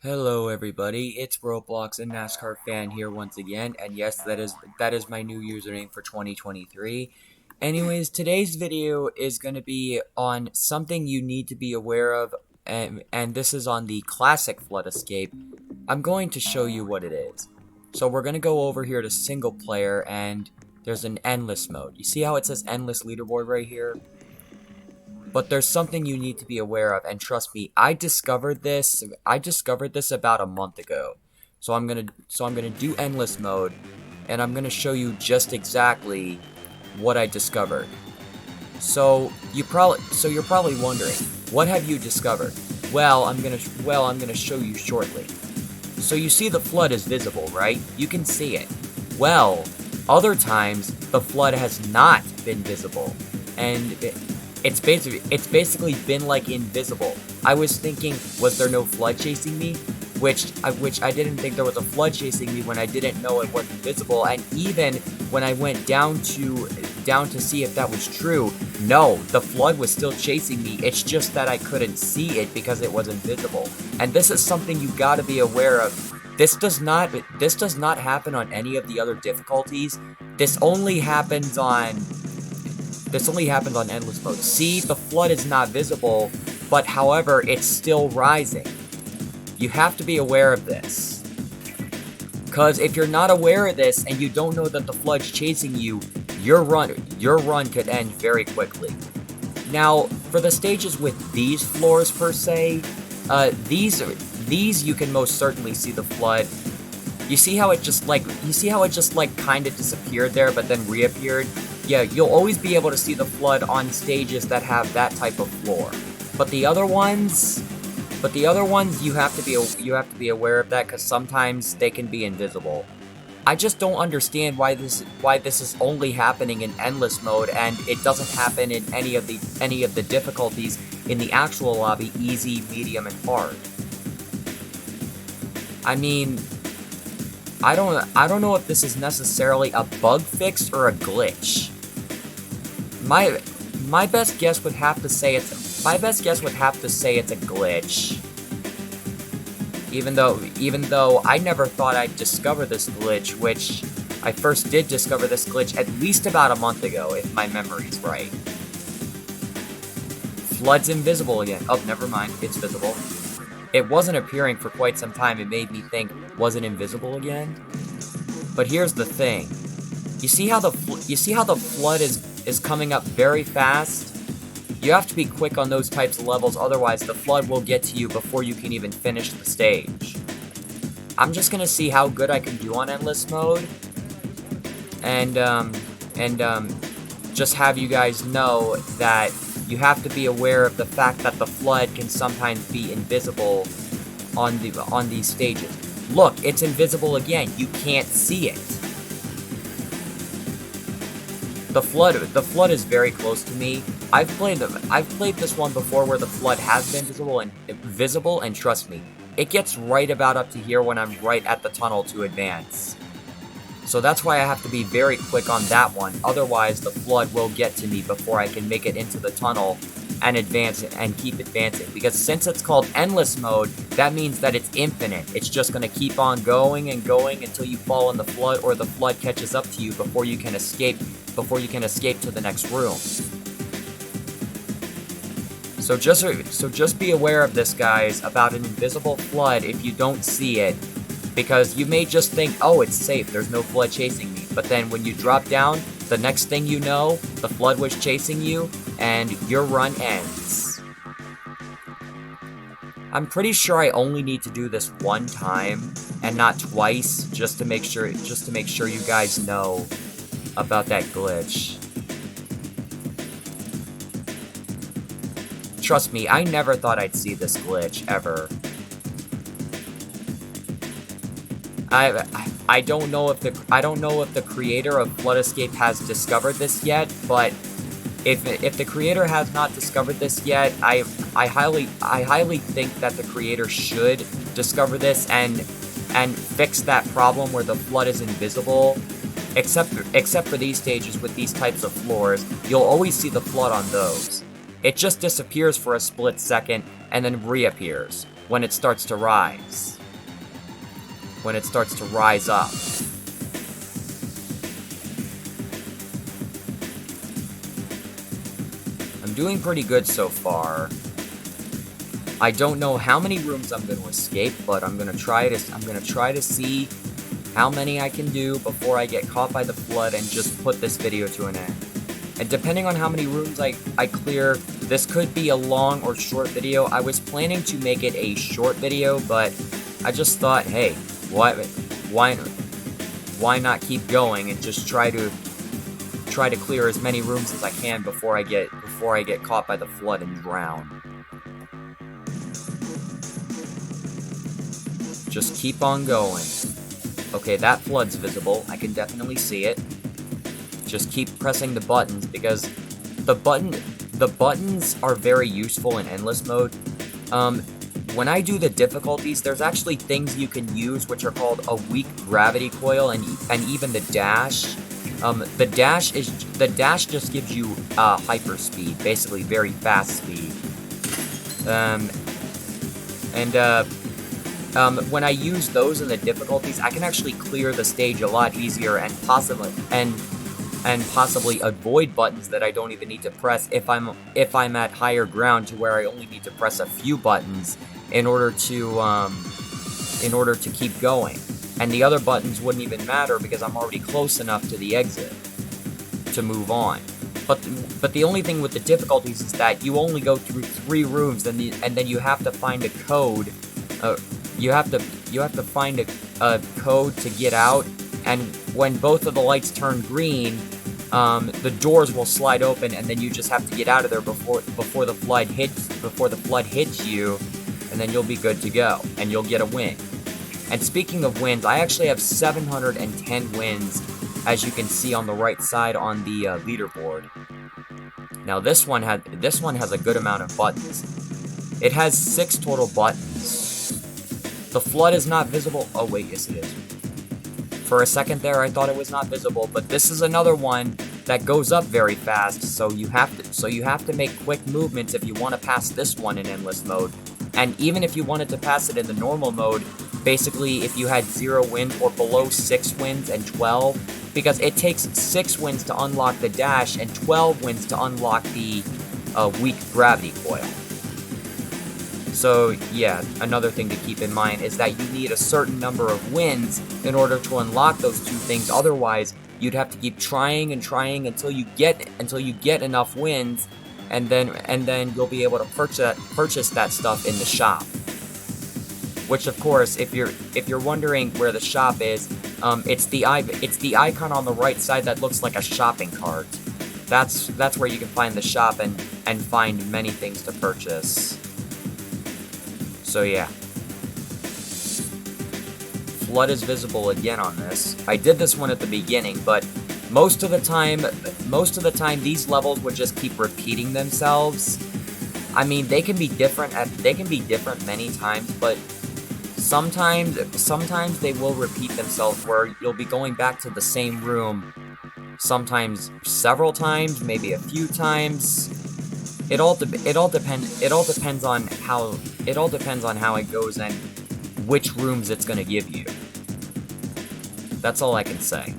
Hello everybody, it's Roblox and NASCAR fan here once again, and yes, that is my new username for 2023. Anyways, today's video is going to be on something you need to be aware of, and this is on the classic flood escape. I'm going to show you what it is. So we're going to go over here to single player, and there's an endless mode. You see how it says endless leaderboard right here? But there's something you need to be aware of, and trust me, I discovered this about a month ago. So I'm gonna do endless mode, and I'm gonna show you just exactly what I discovered. You're probably wondering, what have you discovered? Well, I'm gonna show you shortly. So you see the flood is visible, right? You can see it. Well, other times the flood has not been visible, and it's basically been like invisible. I was thinking, was there no flood chasing me? Which I didn't think there was a flood chasing me when I didn't know it wasn't visible. And even when I went down to see if that was true, no, the flood was still chasing me. It's just that I couldn't see it because it was invisible. And this is something you gotta be aware of. This does not happen on any of the other difficulties. This only happens on endless mode. See, the flood is not visible, but however, it's still rising. You have to be aware of this. Because if you're not aware of this and you don't know that the flood's chasing you, your run could end very quickly. Now, for the stages with these floors per se, these you can most certainly see the flood. You see how it just kind of disappeared there, but then reappeared? Yeah, you'll always be able to see the flood on stages that have that type of floor. But the other ones, you have to be aware of that because sometimes they can be invisible. I just don't understand why this is only happening in endless mode and it doesn't happen in any of the difficulties in the actual lobby, easy, medium, and hard. I mean, I don't know if this is necessarily a bug fix or a glitch. My best guess would have to say it's a glitch. Even though I never thought I'd discover this glitch, which I first did discover this glitch at least about a month ago, if my memory's right. Flood's invisible again. Oh, never mind, it's visible. It wasn't appearing for quite some time. It made me think, was it invisible again? But here's the thing. You see how the flood is coming up very fast? You have to be quick on those types of levels, otherwise the flood will get to you before you can even finish the stage. I'm just gonna see how good I can do on endless mode, and just have you guys know that you have to be aware of the fact that the flood can sometimes be invisible on these stages. Look, it's invisible again. You can't see it. The flood is very close to me. I've played this one before where the flood has been visible, and trust me, it gets right about up to here when I'm right at the tunnel to advance. So that's why I have to be very quick on that one, otherwise the flood will get to me before I can make it into the tunnel and advance it and keep advancing. Because since it's called endless mode, that means that it's infinite. It's just going to keep on going and going until you fall in the flood or the flood catches up to you before you can escape to the next room. So just be aware of this, guys, about an invisible flood if you don't see it. Because you may just think, oh, it's safe, there's no flood chasing me. But then when you drop down, the next thing you know, the flood was chasing you, and your run ends. I'm pretty sure I only need to do this one time, and not twice, just to make sure you guys know about that glitch. Trust me, I never thought I'd see this glitch, ever. I don't know if the creator of Flood Escape has discovered this yet, but if the creator has not discovered this yet, I highly think that the creator should discover this and fix that problem where the flood is invisible. Except for these stages with these types of floors, you'll always see the flood on those. It just disappears for a split second and then reappears. when it starts to rise. When it starts to rise up. I'm doing pretty good so far. I don't know how many rooms I'm going to escape, but I'm going to try to see how many I can do before I get caught by the flood and just put this video to an end. And depending on how many rooms I clear, this could be a long or short video. I was planning to make it a short video, but I just thought, hey, why not keep going and just try to clear as many rooms as I can before I get caught by the flood and drown. Just keep on going. Okay, that flood's visible. I can definitely see it. Just keep pressing the buttons because the buttons are very useful in endless mode. When I do the difficulties, there's actually things you can use which are called a weak gravity coil and even the dash. The dash just gives you hyper speed, basically very fast speed. When I use those in the difficulties, I can actually clear the stage a lot easier and possibly avoid buttons that I don't even need to press if I'm at higher ground to where I only need to press a few buttons in order to keep going. And the other buttons wouldn't even matter because I'm already close enough to the exit to move on. But the only thing with the difficulties is that you only go through 3 rooms and then you have to find a code. You have to find a code to get out, and when both of the lights turn green, the doors will slide open, and then you just have to get out of there before the flood hits you, and then you'll be good to go, and you'll get a win. And speaking of wins, I actually have 710 wins, as you can see on the right side on the leaderboard. Now this one has a good amount of buttons. It has 6 total buttons. The flood is not visible. Oh wait, yes it is. For a second there, I thought it was not visible, but this is another one that goes up very fast. So you have to make quick movements if you want to pass this one in endless mode. And even if you wanted to pass it in the normal mode, basically if you had 0 wins or below 6 wins and 12, because it takes 6 wins to unlock the dash and 12 wins to unlock the weak gravity coil. So yeah, another thing to keep in mind is that you need a certain number of wins in order to unlock those 2 things. Otherwise, you'd have to keep trying and trying until you get enough wins, and then you'll be able to purchase that stuff in the shop. Which, of course, if you're wondering where the shop is, it's the icon on the right side that looks like a shopping cart. That's where you can find the shop and find many things to purchase. So yeah. Flood is visible again on this. I did this one at the beginning, but most of the time these levels would just keep repeating themselves. I mean, they can be different many times, but sometimes they will repeat themselves where you'll be going back to the same room sometimes several times, maybe a few times. It all depends on how it goes and which rooms it's gonna give you. That's all I can say.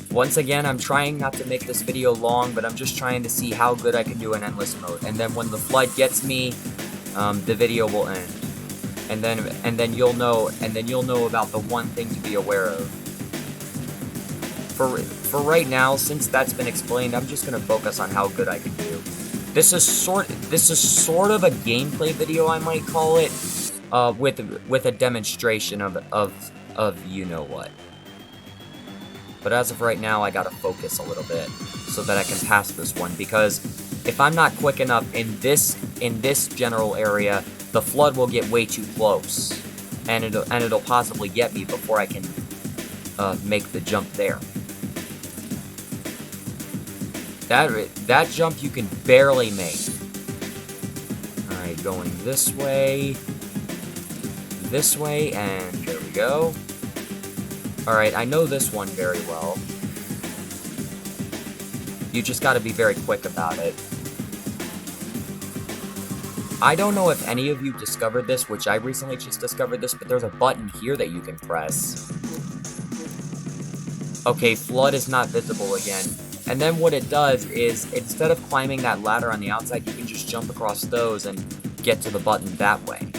Once again, I'm trying not to make this video long, but I'm just trying to see how good I can do in endless mode. And then when the flood gets me, the video will end. And then you'll know about the one thing to be aware of. For right now, since that's been explained, I'm just gonna focus on how good I can do. This is sort of a gameplay video, I might call it, with a demonstration of you know what. But as of right now, I gotta focus a little bit so that I can pass this one, because if I'm not quick enough in this general area, the flood will get way too close, and it'll possibly get me before I can make the jump there. That jump you can barely make. Alright, going this way, and there we go. Alright, I know this one very well. You just gotta be very quick about it. I don't know if any of you discovered this, which I recently just discovered this, but there's a button here that you can press. Okay, Flood is not visible again. And then what it does is, instead of climbing that ladder on the outside, you can just jump across those and get to the button that way.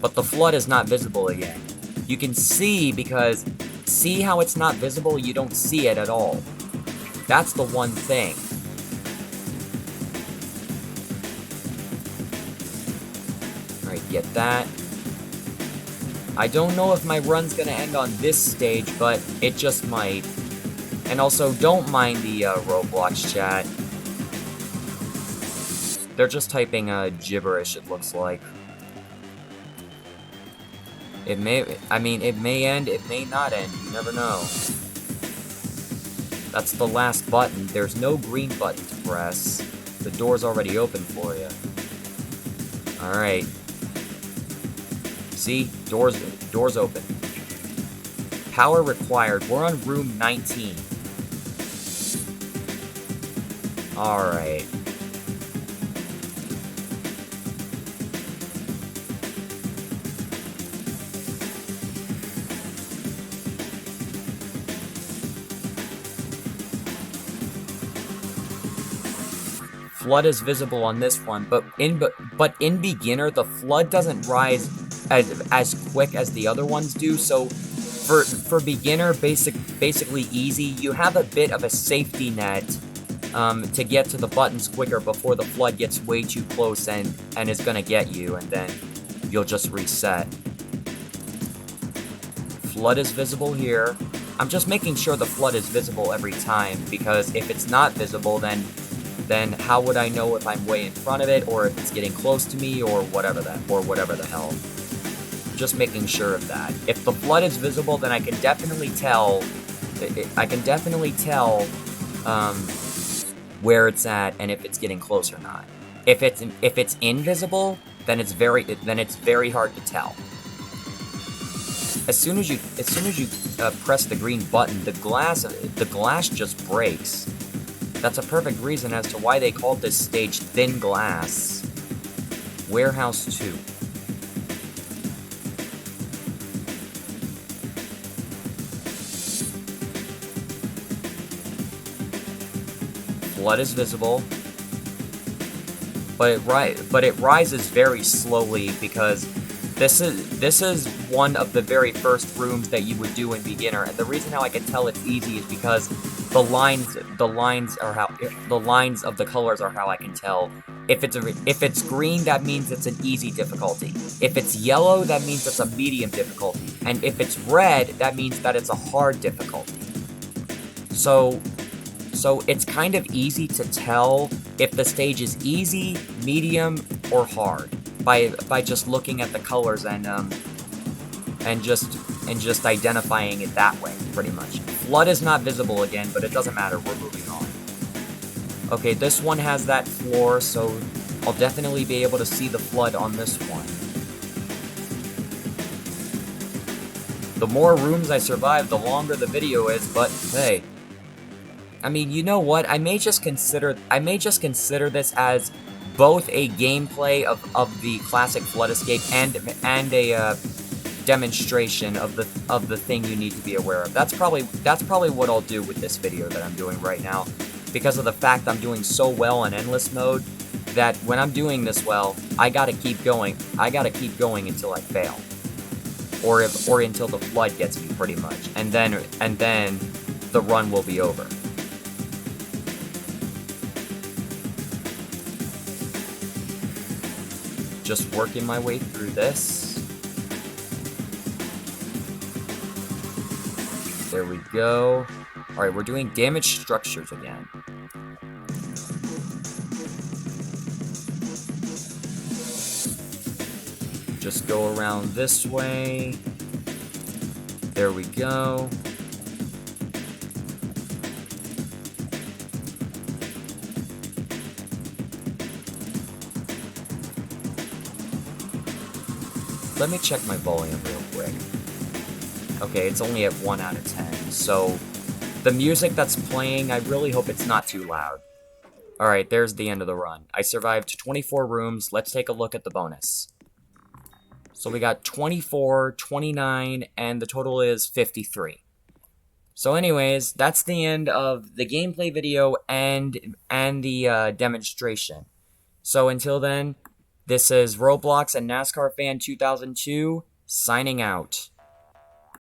But the Flood is not visible again. You can see, because see how it's not visible? You don't see it at all. That's the one thing. Alright, get that. I don't know if my run's gonna end on this stage, but it just might. And also, don't mind the Roblox chat. They're just typing gibberish, it looks like. It may end, it may not end, you never know. That's the last button. There's no green button to press. The door's already open for you. Alright. See? Doors open. Power required. We're on room 19. Alright. Flood is visible on this one, but in beginner, the flood doesn't rise as quick as the other ones do. So for beginner, basically easy, you have a bit of a safety net to get to the buttons quicker before the flood gets way too close and is gonna get you, and then you'll just reset. Flood is visible here. I'm just making sure the flood is visible every time, because if it's not visible, then how would I know if I'm way in front of it, or if it's getting close to me, or whatever the hell. Just making sure of that. If the flood is visible, then I can definitely tell. Where it's at and if it's getting close or not. If it's invisible, then it's very hard to tell. As soon as you press the green button, the glass just breaks. That's a perfect reason as to why they called this stage Thin Glass. Warehouse 2. Flood is visible, but it rises very slowly, because this is one of the very first rooms that you would do in beginner, and the reason how I can tell it's easy is because the lines of the colors are how I can tell. If it's green, that means it's an easy difficulty. If it's yellow, that means it's a medium difficulty, and if it's red, that means that it's a hard difficulty. So it's kind of easy to tell if the stage is easy, medium, or hard by just looking at the colors and just identifying it that way, pretty much. Flood is not visible again, but it doesn't matter. We're moving on. Okay, this one has that floor, so I'll definitely be able to see the flood on this one. The more rooms I survive, the longer the video is, but hey. I mean, you know what? I may just consider this as both a gameplay of the classic Flood Escape and a demonstration of the thing you need to be aware of. That's probably what I'll do with this video that I'm doing right now, because of the fact I'm doing so well in endless mode that when I'm doing this well, I gotta keep going. I gotta keep going until I fail, or until the flood gets me, pretty much, and then the run will be over. Just working my way through this. There we go. Alright, we're doing damaged structures again. Just go around this way. There we go. Let me check my volume real quick. Okay, it's only at 1 out of 10, so the music that's playing, I really hope it's not too loud. Alright, there's the end of the run. I survived 24 rooms. Let's take a look at the bonus. So we got 24, 29, and the total is 53. So anyways, that's the end of the gameplay video and the demonstration. So until then, this is Roblox and NASCAR Fan 2002 signing out.